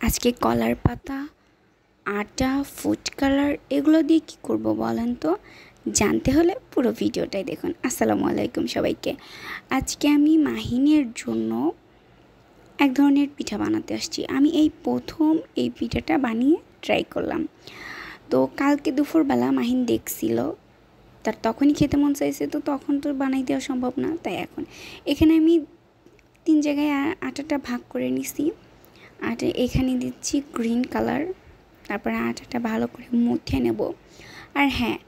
আজকে কলার পাতা, আটা, ফুড কালার এগুলো দিয়ে কী করব বলেন তো? জানতে হলে পুরো ভিডিওটাই দেখুন। আসসালামু আলাইকুম সবাইকে। আজকে আমি মাহিনের জন্য এক ধরনের পিঠা বানাতে আসছি। আমি এই প্রথম এই পিঠাটা বানিয়ে ট্রাই করলাম। তো কালকে দুপুরবেলা মাহিন দেখছিল, তার তখনই খেতে মন চাইছে, তো তখন তো বানাই দেওয়া সম্ভব না। তাই এখন এখানে আমি 3 জায়গায় আটাটা ভাগ করে নিছি। আটা এখানে দিচ্ছি গ্রিন কালার, তারপরে আটাটা ভালো করে মুথে নেব। আর হ্যাঁ,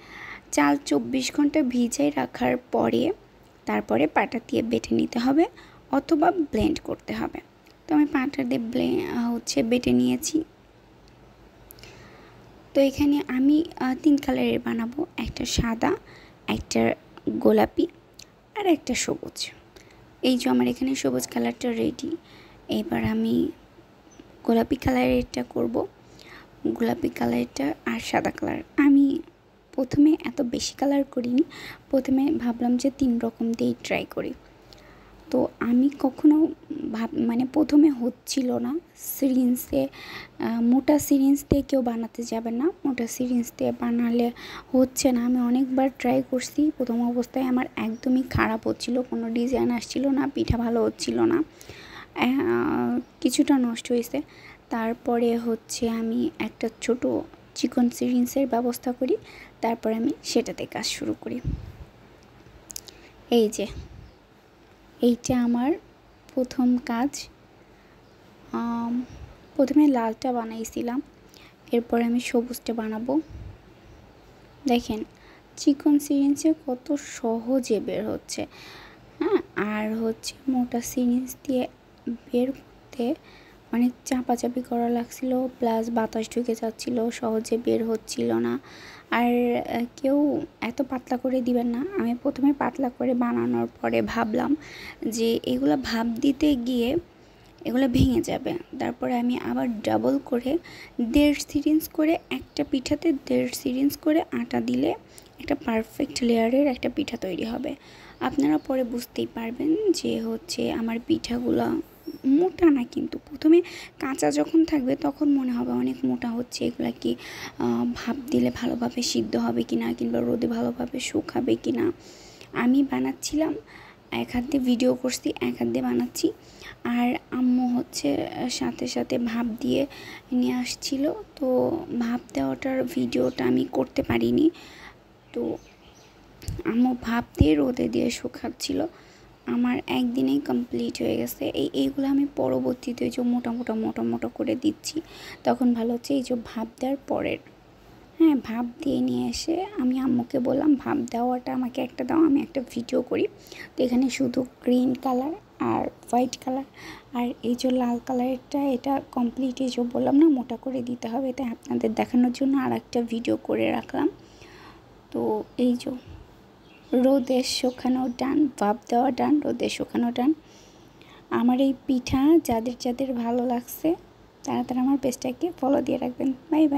চাল 24 ঘন্টা ভিজাই রাখার পরে তারপরে পাটা দিয়ে বেটে নিতে হবে অথবা ব্লেন্ড করতে হবে। তো আমি পাটা দিয়ে বেটে নিয়েছি। তো এখানে আমি 3 কালারের বানাবো, একটা সাদা, একটা গোলাপি আর একটা সবুজ। এই যে আমার এখানে সবুজ কালারটা রেডি। এবার আমি গোলাপি কালারেরটা করব, গোলাপি কালারটা আর সাদা কালার। আমি প্রথমে এত বেশি কালার করিনি, প্রথমে ভাবলাম যে 3 রকম দিয়েই ট্রাই করি। তো আমি কখনো প্রথমে হচ্ছিল না। সিরিঞ্জে মোটা সিরিঞ্জ দিয়ে কেউ বানাতে যাবে না, মোটা সিরিঞ্জ দিয়ে বানালে হচ্ছে না। আমি অনেকবার ট্রাই করছি, প্রথম অবস্থায় আমার একদমই খারাপ হচ্ছিল, কোনো ডিজাইন আসছিল না, পিঠা ভালো হচ্ছিল না, কিছুটা নষ্ট হয়েছে। তারপরে আমি একটা ছোট চিকন সিরিঞ্জের ব্যবস্থা করি, তারপরে আমি সেটাতে কাজ শুরু করি। এই যে এইটা আমার প্রথম কাজ। প্রথমে লালটা বানাইছিলাম, এরপরে আমি সবুজটা বানাবো। দেখেন চিকন সিরিঞ্জে কত সহজে বের হচ্ছে। হ্যাঁ, আর মোটা সিরিঞ্জ দিয়ে বের করতে অনেক চাপাচাপি করা লাগছিল, প্লাস বাতাস ঢুকে যাচ্ছিল, সহজে বের হচ্ছিল না। আর কেউ এত পাতলা করে দিবেন না। আমি প্রথমে পাতলা করে বানানোর পরে ভাবলাম যে এগুলো ভাপ দিতে গিয়ে এগুলো ভেঙে যাবে। তারপরে আমি আবার ডাবল করে 1.5 সিরিঞ্জ করে, একটা পিঠাতে 1.5 সিরিঞ্জ করে আটা দিলে একটা পারফেক্ট লেয়ারের একটা পিঠা তৈরি হবে। আপনারা পরে বুঝতেই পারবেন যে আমার পিঠাগুলো মোটা না, কিন্তু প্রথমে কাঁচা যখন থাকবে তখন মনে হবে অনেক মোটা হচ্ছে। এগুলা কি ভাপ দিলে ভালোভাবে সিদ্ধ হবে কি না, কিংবা রোদে ভালোভাবে শুকাবে কি না। আমি বানাচ্ছিলাম, এক হাত দিয়ে ভিডিও করছি, এক হাত দিয়ে বানাচ্ছি। আর আম্মু সাথে সাথে ভাপ দিয়ে নিয়ে আসছিল। তো ভাপ দেওয়াটার ভিডিওটা আমি করতে পারিনি। তো আম্মু ভাপ দিয়ে রোদে দিয়ে শুকাচ্ছিল। আমার একদিনেই কমপ্লিট হয়ে গেছে। এইগুলো আমি পরবর্তীতে যে মোটা করে দিচ্ছি, তখন ভালো হচ্ছে। এই যে ভাপ দেওয়ার পরের, হ্যাঁ, ভাপ দিয়ে নিয়ে এসে আমি আম্মুকে বললাম ভাপ দেওয়াটা আমাকে একটা দাও, আমি একটা ভিডিও করি। তো এখানে শুধু গ্রিন কালার আর হোয়াইট কালার আর এই যে লাল কালারটা, এটা কমপ্লিট এই যে বললাম না মোটা করে দিতে হবে, তাই আপনাদের দেখানোর জন্য আর একটা ভিডিও করে রাখলাম। তো এই যে রোদে শুকানো ডান, ভাপ দেওয়া ডান, রোদে শুকানো ডান। আমার এই পিঠা যাদের ভালো লাগছে তারা আমার পেজটাকে ফলো দিয়ে রাখবেন। Bye bye.